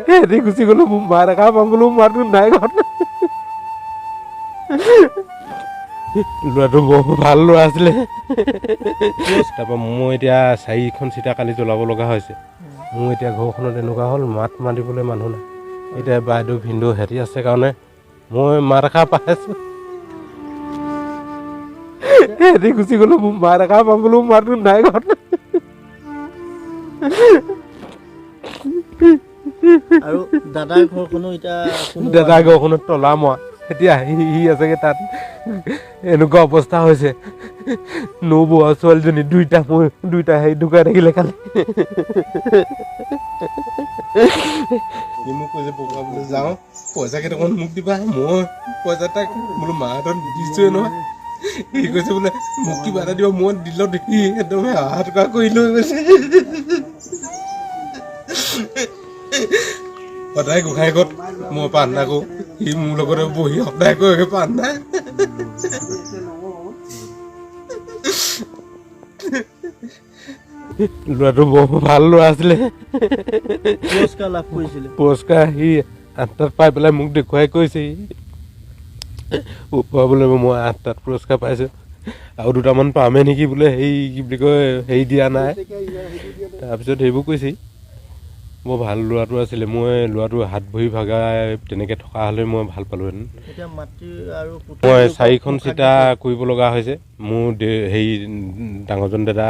হেৰি গুচি গ'লো মোৰ মাৰ দেখা পাম বোলো মাৰটো নাই ঘৰত ল'ৰাটো বৰ ভাল ল'ৰা আছিলে তাৰপৰা মোৰ এতিয়া 4খন চিতা কালি জ্বলাব লগা হৈছে মোৰ এতিয়া ঘৰখনত এনেকুৱা হ'ল মাত মাতিবলৈ মানুহ নাই এতিয়া বাইদেউ ভিনদেউ হেৰি আছে কাৰণে মই মাৰ দেখা পাই আছোঁ হেৰি গুচি গ'লো মোৰ মাৰ দেখা পাম বোলো মাৰটো নাই ঘৰত আৰু দাদাৰ ঘৰখনো এতিয়া দাদাৰ ঘৰখনত তলা মৰা এতিয়া সি আছেগে তাত এনেকুৱা অৱস্থা হৈছে নবৌ আৰু ছোৱালীজনী দুইটা হেৰি ঢুকাই থাকিলে কালি মোক কৈছে পকাবলৈ যাওঁ পইচা কেইটামান মোক দিবা মই পইচা তাক বোলো মাহঁতত দিছোৱে নহয় সি কৈছে বোলে মোক কিবা এটা দিব মই দিলত সি একদম হাত টকা কৰি লৈ গৈছে সদায় গোসাঁইঘৰত মই প্ৰাৰ্থনা কৰোঁ সি মোৰ লগতে বহি সদায় কৈ প্ৰাৰ্থনা ল'ৰাটো বৰ ভাল ল'ৰা আছিলে পুৰস্কাৰ লাভ কৰিছিলে পুৰস্কাৰ সি 8টাত পাই পেলাই মোক দেখুৱাই কৈছে বোলে মই 8টাত পুৰস্কাৰ পাইছোঁ আৰু 2টামান পামেই নেকি বোলে হেৰি কি বুলি কয় হেৰি দিয়া নাই তাৰপিছত সেইবোৰ কৈছে বৰ ভাল ল'ৰাটো আছিলে মই ল'ৰাটো হাত ভৰি ভাগাই তেনেকৈ থকা হ'লে মই ভাল পালোহেঁতেন মই 4খন চিতা কৰিব লগা হৈছে মোৰ হেৰি ডাঙৰজন দাদা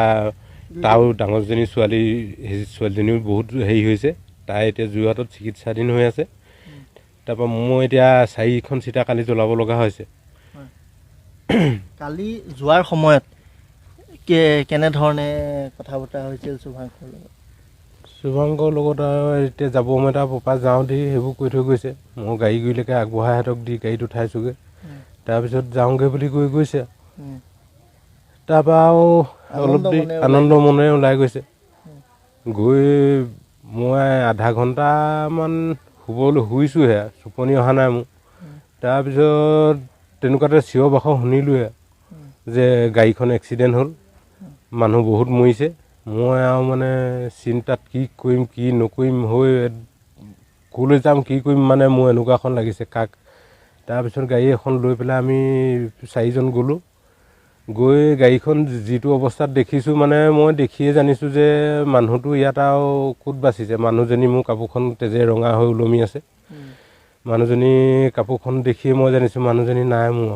তাৰো ডাঙৰজনী ছোৱালীজনীও বহুত হেৰি হৈছে তাই এতিয়া যোৰহাটত চিকিৎসাধীন হৈ আছে তাৰপৰা মই এতিয়া 4খন চিতা কালি জ্বলাব লগা হৈছে কালি যোৱাৰ সময়ত কেনেধৰণে কথা বতৰা হৈছিল শুভাংকৰ লগত আৰু এতিয়া যাব সময়ত আৰু পপা যাওঁ দি সেইবোৰ কৈ থৈ গৈছে মই গাড়ী গুৰিলৈকে আগবঢ়াই সিহঁতক দি গাড়ীত উঠাইছোগৈ তাৰপিছত যাওঁগৈ বুলি কৈ গৈছে তাৰপৰা আৰু অলপ দেৰি আনন্দ মনে ওলাই গৈছে গৈ মই আধা ঘণ্টামান শুইছোঁহে টোপনি অহা নাই মোৰ তাৰপিছত তেনেকুৱাতে চিঞৰ বাখৰ শুনিলোঁহে যে গাড়ীখন এক্সিডেণ্ট হ'ল মানুহ বহুত মৰিছে মই আৰু মানে চিন্তাত কি কৰিম কি নকৰিম হৈ ক'লৈ যাম কি কৰিম মানে মোৰ এনেকুৱাখন লাগিছে কাক তাৰপিছত গাড়ী এখন লৈ পেলাই আমি 4জন গ'লোঁ গৈ গাড়ীখন যিটো অৱস্থাত দেখিছোঁ মানে মই দেখিয়ে জানিছোঁ যে মানুহটো ইয়াত আৰু ক'ত বাচিছে মানুহজনী মোৰ কাপোৰখন তেজে ৰঙা হৈ ওলমি আছে মানুহজনী কাপোৰখন দেখিয়ে মই জানিছোঁ মানুহজনী নাই মোৰ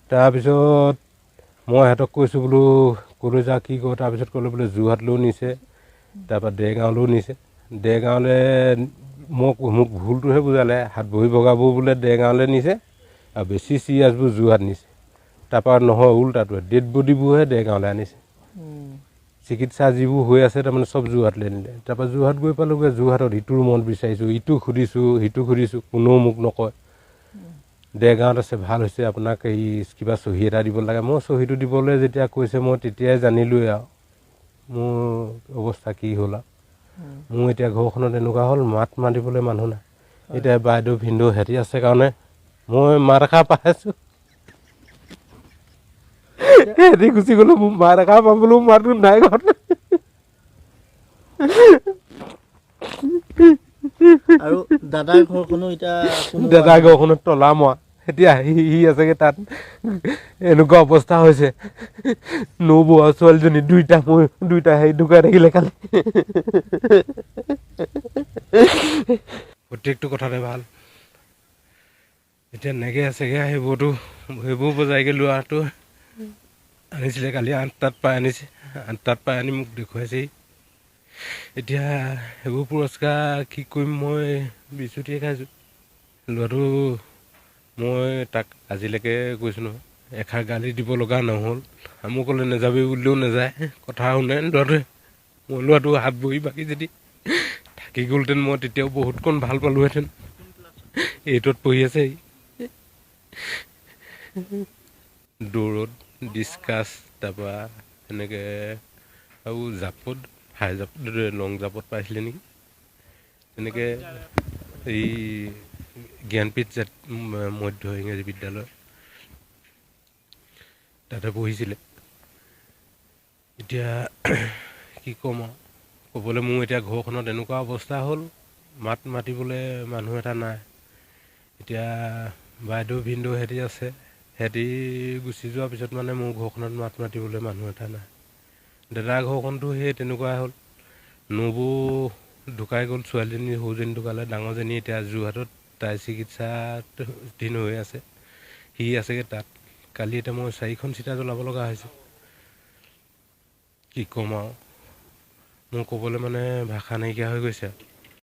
তাৰপিছত মই সিহঁতক কৈছোঁ বোলো ক'লৈ যা কি কৰোঁ তাৰপিছত ক'লোঁ বোলে যোৰহাটলৈও নিছে তাৰপৰা দেৰগাঁৱলৈও নিছে দেৰগাঁৱলৈ মোক ভুলটোহে বুজালে হাত ভৰি ভগাবোৰ বোলে দেৰগাঁৱলৈ নিছে আৰু বেছি চিৰিয়াছবোৰ যোৰহাট নিছে তাৰপৰা নহয় উল্টাটোৱে ডেড বডিবোৰহে দেৰগাঁৱলৈ আনিছে চিকিৎসা যিবোৰ হৈ আছে তাৰমানে চব যোৰহাটলৈ নিলে তাৰপৰা যোৰহাট গৈ পালোঁগৈ যোৰহাটত ইটো ৰুমত বিচাৰিছোঁ ইটো সুধিছোঁ সিটো সুধিছোঁ কোনেও মোক নকয় দেৰগাঁৱত আছে ভাল হৈছে আপোনাক এই কিবা চহী এটা দিব লাগে মই চহীটো দিবলৈ যেতিয়া কৈছে মই তেতিয়াই জানিলোঁৱে আৰু মোৰ অৱস্থা কি হ'ল আৰু মোৰ এতিয়া ঘৰখনত এনেকুৱা হ'ল মাত মাতিবলৈ মানুহ নাই এতিয়া বাইদেউ ভিনদেউ হেৰি আছে কাৰণে মই মাৰ দেখা পাই আছোঁ হেৰি গুচি গ'লো মোৰ মাৰ দেখা পাম বোলো মাৰটো নাই ঘৰত আৰু দাদাৰ ঘৰখনো এতিয়া দাদাৰ ঘৰখনত তলা মৰা এতিয়া সি আছেগে তাত এনেকুৱা অৱস্থা হৈছে নবৌ আৰু ছোৱালীজনী দুইটা হেৰি ঢুকাই থাকিলে কালি প্ৰত্যেকটো কথাতে ভাল এতিয়া নেগে আছেগে সেইবোৰ বজাইগৈ ল'ৰাটো আনিছিলে কালি 8টাত পাই আনিছে 8টাত পাই আনি মোক দেখুৱাইছেহি এতিয়া সেইবোৰ পুৰস্কাৰ কি কৰিম মই বিচুতিয়ে খাইছোঁ ল'ৰাটো মই তাক আজিলৈকে কৈছোঁ নহয় এষাৰ গালি দিব লগা নহ'ল মোক ক'লে নাযাবি বুলিলেও নাযায় কথা শুনে ল'ৰাটোৱে মই ল'ৰাটো হাত বহি বাকী যদি থাকি গ'লহেঁতেন মই তেতিয়াও বহুতকণ ভাল পালোঁহেঁতেন 8ত পঢ়ি আছে দৌৰত ডিছকাছ তাৰপৰা এনেকৈ আৰু জাপত হাই জাপত লং জাপত পাইছিলে নেকি তেনেকৈ এই জ্ঞানপীঠ মধ্য ইংৰাজী বিদ্যালয় তাতে পঢ়িছিলে এতিয়া কি ক'ম আৰু ক'বলৈ মোৰ এতিয়া ঘৰখনত এনেকুৱা অৱস্থা হ'ল মাত মাতিবলৈ মানুহ এটা নাই। এতিয়া বাইদেউ ভিনদেউ সিহঁতি আছে, সিহঁতি গুচি যোৱাৰ পিছত মানে মোৰ ঘৰখনত মাত মাতিবলৈ মানুহ এটা নাই। দাদাৰ ঘৰখনতো সেই তেনেকুৱাই হ'ল। নবৌ ঢুকাই গ'ল, ছোৱালীজনী সৰুজনী ঢুকালে, ডাঙৰজনী এতিয়া যোৰহাটত তাই চিকিৎসাত দিন হৈ আছে, সি আছেগৈ তাত। কালি এতিয়া মই 4খন চিতা জ্বলাব লগা হৈছে। কি ক'ম আৰু, মোৰ ক'বলৈ মানে ভাষা নাইকিয়া হৈ গৈছে।